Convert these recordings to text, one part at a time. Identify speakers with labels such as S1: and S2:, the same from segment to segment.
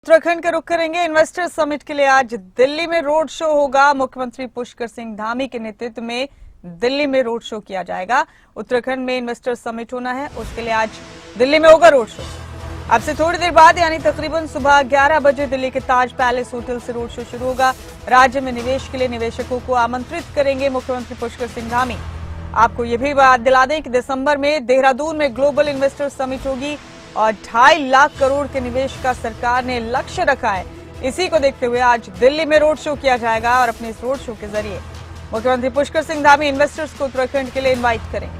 S1: उत्तराखंड का रुख करेंगे। इन्वेस्टर समिट के लिए आज दिल्ली में रोड शो होगा। मुख्यमंत्री पुष्कर सिंह धामी के नेतृत्व में दिल्ली में रोड शो किया जाएगा। उत्तराखंड में इन्वेस्टर समिट होना है, उसके लिए आज दिल्ली में होगा रोड शो। अब से थोड़ी देर बाद यानी तकरीबन सुबह 11 बजे दिल्ली के ताज पैलेस होटल से रोड शो शुरू होगा। राज्य में निवेश के लिए निवेशकों को आमंत्रित करेंगे मुख्यमंत्री पुष्कर सिंह धामी। आपको ये भी बात दिला दें कि दिसंबर में देहरादून में ग्लोबल इन्वेस्टर समिट होगी और 2.5 लाख करोड़ के निवेश का सरकार ने लक्ष्य रखा है। इसी को देखते हुए आज दिल्ली में रोड शो किया जाएगा और अपने इस रोड शो के जरिए मुख्यमंत्री पुष्कर सिंह धामी इन्वेस्टर्स को उत्तराखंड के लिए इनवाइट करेंगे।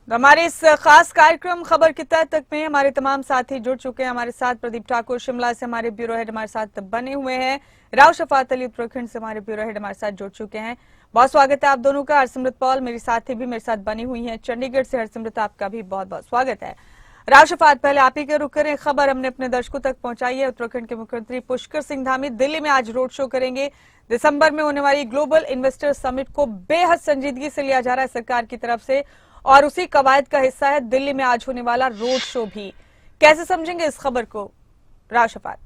S1: हमारे इस खास कार्यक्रम खबर की तह तक में हमारे तमाम साथी जुड़ चुके हैं। हमारे साथ प्रदीप ठाकुर शिमला से हमारे ब्यूरो हेड हमारे साथ बने हुए हैं। राव शफात अली उत्तराखंड से हमारे ब्यूरो हेड हमारे साथ जुड़ चुके हैं। बहुत स्वागत है आप दोनों का। हरसिमरत पॉल मेरी साथी भी मेरे साथ बनी हुई है चंडीगढ़ से। हरसिमरत आपका भी बहुत बहुत स्वागत है। राव शफात, पहले आप ही के रुख करें। खबर हमने अपने दर्शकों तक पहुंचाई है। उत्तराखंड के मुख्यमंत्री पुष्कर सिंह धामी दिल्ली में आज रोड शो करेंगे। दिसंबर में होने वाली ग्लोबल इन्वेस्टर समिट को बेहद संजीदगी से लिया जा रहा है सरकार की तरफ से और उसी कवायद का हिस्सा है दिल्ली में आज होने वाला रोड शो भी। कैसे समझेंगे इस खबर को, राव शफात?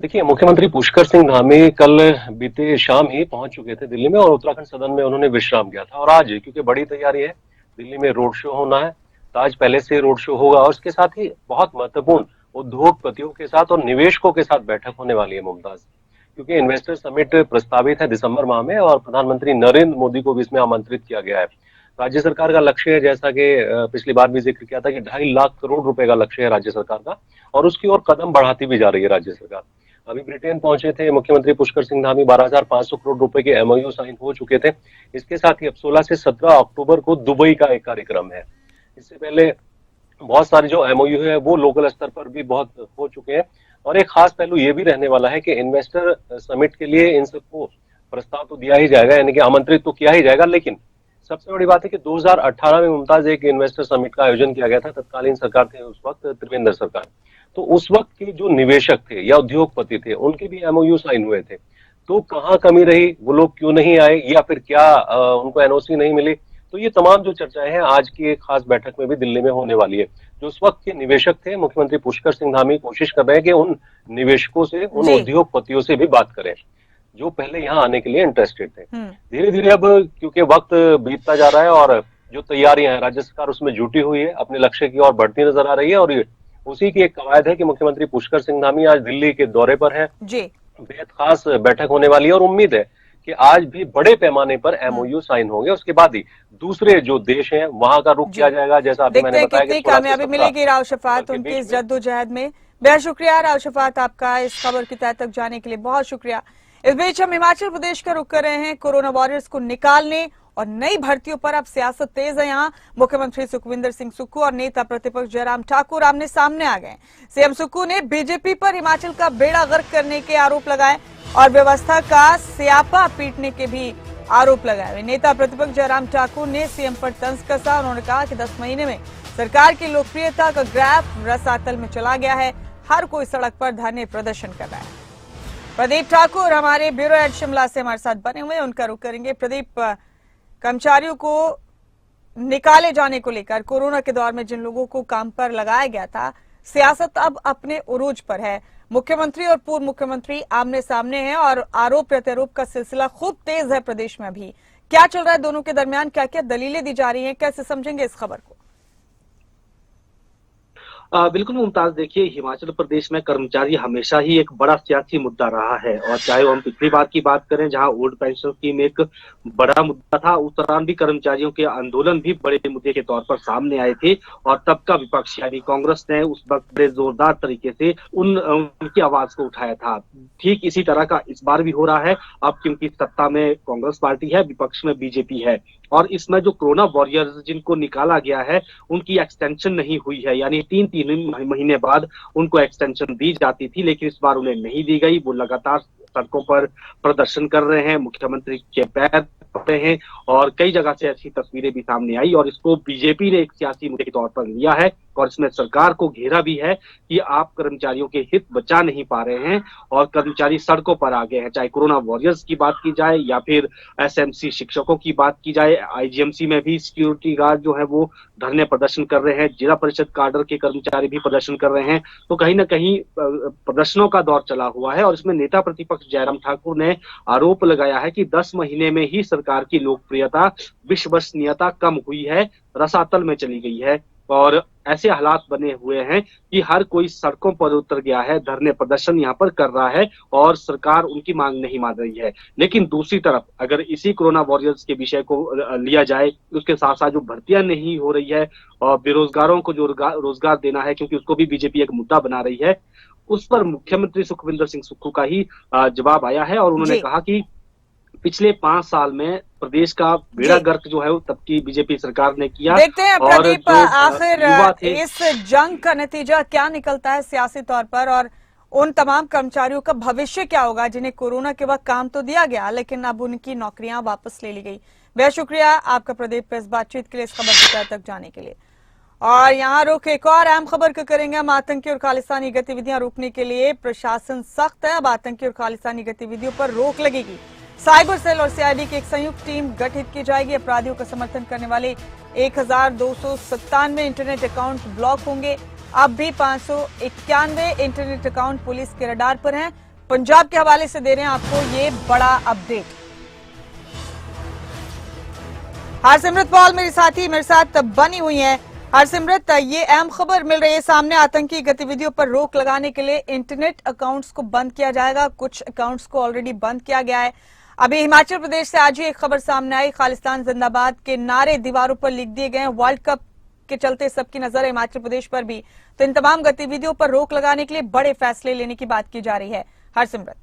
S2: देखिए, मुख्यमंत्री पुष्कर सिंह धामी कल बीते शाम ही पहुंच चुके थे दिल्ली में और उत्तराखंड सदन में उन्होंने विश्राम किया था। और आज क्योंकि बड़ी तैयारी है, दिल्ली में रोड शो होना है, ताज पैलेस से रोड शो होगा और उसके साथ ही बहुत महत्वपूर्ण उद्योगपतियों के साथ और निवेशकों के साथ बैठक होने वाली है मुमताज। क्योंकि इन्वेस्टर समिट प्रस्तावित है दिसंबर माह में और प्रधानमंत्री नरेंद्र मोदी को भी इसमें आमंत्रित किया गया है। राज्य सरकार का लक्ष्य है, जैसा कि पिछली बार भी जिक्र किया था, कि 2.5 लाख करोड़ रुपए का लक्ष्य है राज्य सरकार का और उसकी ओर कदम बढ़ाती भी जा रही है राज्य सरकार। अभी ब्रिटेन पहुंचे थे मुख्यमंत्री पुष्कर सिंह धामी। 12,500 करोड़ रुपए के एमओयू साइन हो चुके थे। इसके साथ ही अब 16 से 17 अक्टूबर को दुबई का एक कार्यक्रम है। इससे पहले बहुत सारे जो एमओयू है वो लोकल स्तर पर भी बहुत हो चुके हैं। और एक खास पहलू ये भी रहने वाला है कि इन्वेस्टर समिट के लिए इन सबको प्रस्ताव तो दिया ही जाएगा, यानी कि आमंत्रित तो किया ही जाएगा। लेकिन सबसे बड़ी बात है कि 2018 में मुमताज एक इन्वेस्टर समिट का आयोजन किया गया था। तत्कालीन सरकार थे उस वक्त त्रिवेंद्र सरकार। तो उस वक्त के जो निवेशक थे या उद्योगपति थे उनके भी एमओयू साइन हुए थे। तो कहाँ कमी रही, वो लोग क्यों नहीं आए या फिर क्या उनको एनओसी नहीं मिली? तो ये तमाम जो चर्चाएं हैं आज की एक खास बैठक में भी दिल्ली में होने वाली है। जो उस वक्त के निवेशक थे, मुख्यमंत्री पुष्कर सिंह धामी कोशिश कर रहे हैं कि उन निवेशकों से, उन उद्योगपतियों से भी बात करें जो पहले यहाँ आने के लिए इंटरेस्टेड थे। धीरे धीरे अब क्योंकि वक्त बीतता जा रहा है और जो तैयारियां हैं राज्य सरकार उसमें जुटी हुई है, अपने लक्ष्य की ओर बढ़ती नजर आ रही है। और उसी की एक कवायद है कि मुख्यमंत्री पुष्कर सिंह धामी आज दिल्ली के दौरे पर है। बेहद खास बैठक होने वाली है और उम्मीद है कि आज भी बड़े पैमाने पर एमओयू साइन होंगे। उसके बाद ही दूसरे जो देश हैं वहां का रुख किया जाएगा। जैसा अभी मैंने बताया कि
S1: कामयाबी मिलेगी राव शफात उनकी इस जद्दोजहद में। बेहद शुक्रिया राव शफात आपका इस खबर की तह तक जाने के लिए, बहुत शुक्रिया। इस बीच हम हिमाचल प्रदेश का रुख कर रहे हैं। कोरोना वॉरियर्स को निकालने और नई भर्तियों पर अब सियासत तेज है। यहाँ मुख्यमंत्री सुखविंदर सिंह सुक्खू और नेता प्रतिपक्ष जयराम ठाकुर आमने सामने आ गए। सीएम सुक्खू ने बीजेपी पर हिमाचल का बेड़ा गर्क करने के आरोप लगाए और व्यवस्था का स्यापा पीटने के भी आरोप लगाए। नेता प्रतिपक्ष जयराम ठाकुर ने सीएम पर तंज कसा। उन्होंने कहा कि 10 महीने में सरकार की लोकप्रियता का ग्राफ रसातल में चला गया है। हर कोई सड़क पर धरने प्रदर्शन कर रहा है। प्रदीप ठाकुर हमारे ब्यूरो हेड शिमला से हमारे साथ बने हुए, उनका रुख करेंगे। प्रदीप, कर्मचारियों को निकाले जाने को लेकर कोरोना के दौर में जिन लोगों को काम पर लगाया गया था, सियासत अब अपने उरूज पर है। मुख्यमंत्री और पूर्व मुख्यमंत्री आमने सामने हैं और आरोप प्रत्यारोप का सिलसिला खूब तेज है प्रदेश में। अभी क्या चल रहा है दोनों के दरमियान, क्या क्या दलीलें दी जा रही हैं, कैसे समझेंगे इस खबर को?
S3: बिल्कुल मुमताज, देखिए हिमाचल प्रदेश में कर्मचारी हमेशा ही एक बड़ा सियासी मुद्दा रहा है। और चाहे हम पिछली बार की बात करें जहां ओल्ड पेंशन स्कीम एक बड़ा मुद्दा था, उस दौरान भी कर्मचारियों के आंदोलन भी बड़े मुद्दे के तौर पर सामने आए थे और तब का विपक्ष यानी कांग्रेस ने उस वक्त बड़े जोरदार तरीके से उनकी आवाज को उठाया था। ठीक इसी तरह का इस बार भी हो रहा है। अब क्योंकि सत्ता में कांग्रेस पार्टी है, विपक्ष में बीजेपी है और इसमें जो कोरोना वॉरियर्स जिनको निकाला गया है उनकी एक्सटेंशन नहीं हुई है, यानी 3 महीने बाद उनको एक्सटेंशन दी जाती थी, लेकिन इस बार उन्हें नहीं दी गई। वो लगातार सड़कों पर प्रदर्शन कर रहे हैं, मुख्यमंत्री के पैर पकड़े हैं और कई जगह से ऐसी तस्वीरें भी सामने आई और इसको बीजेपी ने एक सियासी मुद्दे के तौर पर लिया है और इसमें सरकार को घेरा भी है कि आप कर्मचारियों के हित बचा नहीं पा रहे हैं और कर्मचारी सड़कों पर आ गए हैं। चाहे कोरोना वॉरियर्स की बात की जाए या फिर एसएमसी शिक्षकों की बात की जाए, आईजीएमसी में भी सिक्योरिटी गार्ड जो है वो धरने प्रदर्शन कर रहे हैं, जिला परिषद काडर के कर्मचारी भी प्रदर्शन कर रहे हैं। तो कहीं ना कहीं प्रदर्शनों का दौर चला हुआ है और इसमें नेता प्रतिपक्ष जयराम ठाकुर ने आरोप लगाया है कि 10 महीने में ही सरकार की लोकप्रियता, विश्वसनीयता कम हुई है, रसातल में चली गई है और ऐसे हालात बने हुए हैं कि हर कोई सड़कों पर उतर गया है, धरने प्रदर्शन यहाँ पर कर रहा है और सरकार उनकी मांग नहीं मान रही है। लेकिन दूसरी तरफ अगर इसी कोरोना वॉरियर्स के विषय को लिया जाए, उसके साथ साथ जो भर्तियां नहीं हो रही है और बेरोजगारों को जो रोजगार देना है, क्योंकि उसको भी बीजेपी एक मुद्दा बना रही है, उस पर मुख्यमंत्री सुखविंदर सिंह सुक्खू का ही जवाब आया है और उन्होंने कहा कि पिछले 5 साल में प्रदेश का बेड़ा गर्क जो है वो तब की बीजेपी सरकार ने किया।
S1: देखते हैं प्रदीप आखिर
S3: इस
S1: जंग का नतीजा क्या निकलता है सियासी तौर पर और उन तमाम कर्मचारियों का भविष्य क्या होगा जिन्हें कोरोना के वक्त काम तो दिया गया लेकिन अब उनकी नौकरियां वापस ले ली गई। बेहद शुक्रिया आपका प्रदीप इस बातचीत के लिए, इस खबर की तह तक जाने के लिए। और यहाँ रुख एक और अहम खबर का करेंगे हम। आतंकी और खालिस्तानी गतिविधियां रोकने के लिए प्रशासन सख्त है। अब आतंकी और खालिस्तानी गतिविधियों पर रोक लगेगी। साइबर सेल और सीआईडी की एक संयुक्त टीम गठित की जाएगी। अपराधियों का समर्थन करने वाले 1297 इंटरनेट अकाउंट ब्लॉक होंगे। अब भी 591 इंटरनेट अकाउंट पुलिस के रडार पर हैं। पंजाब के हवाले से दे रहे हैं आपको ये बड़ा अपडेट। हरसिमरत पॉल मेरे साथी मेरे साथ बनी हुई है। हरसिमरत, ये अहम खबर मिल रही है सामने, आतंकी गतिविधियों पर रोक लगाने के लिए इंटरनेट अकाउंट्स को बंद किया जाएगा। कुछ अकाउंट्स को ऑलरेडी बंद किया गया है। अभी हिमाचल प्रदेश से आज ही एक खबर सामने आई, खालिस्तान जिंदाबाद के नारे दीवारों पर लिख दिए गए हैं। वर्ल्ड कप के चलते सबकी नजर है हिमाचल प्रदेश पर भी, तो इन तमाम गतिविधियों पर रोक लगाने के लिए बड़े फैसले लेने की बात की जा रही है। हरसिमरत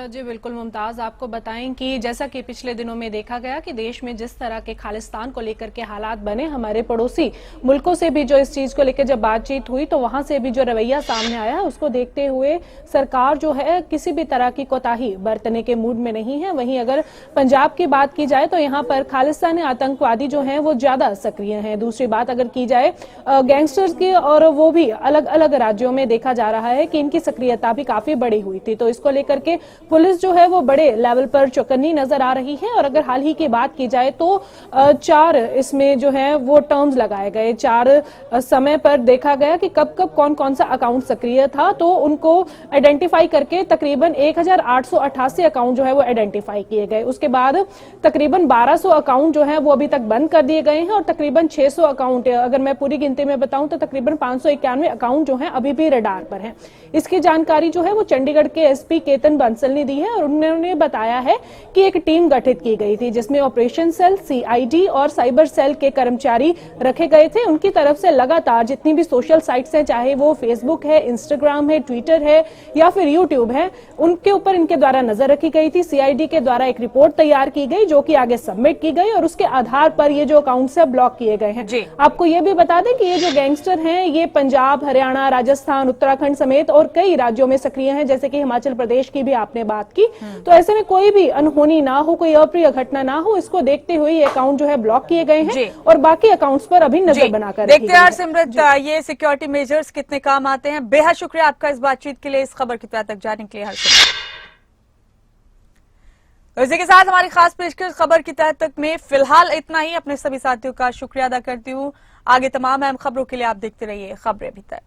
S4: जी बिल्कुल मुमताज, आपको बताएं कि जैसा कि पिछले दिनों में देखा गया कि देश में जिस तरह के खालिस्तान को लेकर के हालात बने, हमारे पड़ोसी मुल्कों से भी जो इस चीज को लेकर जब बातचीत हुई तो वहां से भी जो रवैया सामने आया उसको देखते हुए सरकार जो है किसी भी तरह की कोताही बरतने के मूड में नहीं है। वहीं अगर पंजाब की बात की जाए तो यहाँ पर खालिस्तानी आतंकवादी जो है वो ज्यादा सक्रिय है। दूसरी बात अगर की जाए गैंगस्टर्स की, और वो भी अलग अलग राज्यों में देखा जा रहा है कि इनकी सक्रियता भी काफी बड़ी हुई थी। तो इसको लेकर के पुलिस जो है वो बड़े लेवल पर चौकन्नी नजर आ रही है। और अगर हाल ही की बात की जाए तो 4 इसमें जो है वो टर्म्स लगाए गए। 4 समय पर देखा गया कि कब कब कौन कौन सा अकाउंट सक्रिय था, तो उनको आइडेंटिफाई करके तकरीबन 1888 अकाउंट जो है वो आइडेंटिफाई किए गए। उसके बाद तकरीबन 1200 अकाउंट जो है वो अभी तक बंद कर दिए गए हैं और तकरीबन 600 अकाउंट, अगर मैं पूरी गिनती में बताऊं तो तकरीबन 591 अकाउंट जो है अभी भी रडार पर हैं। इसकी जानकारी जो है वो चंडीगढ़ के एसपी केतन बंसल ने दी है और उन्होंने बताया है कि एक टीम गठित की गई थी जिसमें ऑपरेशन सेल, सीआईडी और साइबर सेल के कर्मचारी रखे गए थे। उनकी तरफ से लगातार जितनी भी सोशल साइट्स हैं, चाहे वो फेसबुक है, इंस्टाग्राम है, ट्विटर है या फिर यूट्यूब है, उनके ऊपर इनके द्वारा नजर रखी गई थी। सीआईडी के द्वारा एक रिपोर्ट तैयार की गई जो कि आगे सबमिट की गई और उसके आधार पर ये जो अकाउंट्स है ब्लॉक किए गए हैं। आपको ये भी बता दें कि ये जो गैंगस्टर हैं ये पंजाब, हरियाणा, राजस्थान, उत्तराखंड समेत और कई राज्यों में सक्रिय हैं, जैसे कि हिमाचल प्रदेश की भी आपने बात की। तो ऐसे में कोई भी अनहोनी ना हो, कोई अप्रिय घटना ना हो, इसको देखते हुए ये अकाउंट जो है ब्लॉक किए गए हैं और बाकी अकाउंट्स पर अभी नजर बनाकर
S1: देखते हैं सिमरत ये सिक्योरिटी मेजर्स कितने काम आते हैं। बेहद शुक्रिया आपका इस बातचीत के लिए, इस खबर की तह तक जाने के लिए। इसी के साथ हमारी खास पेशकश खबर की तह तक में फिलहाल इतना ही। अपने सभी साथियों का शुक्रिया अदा करती हूँ। आगे तमाम अहम खबरों के लिए आप देखते रहिए खबरें अभी तक।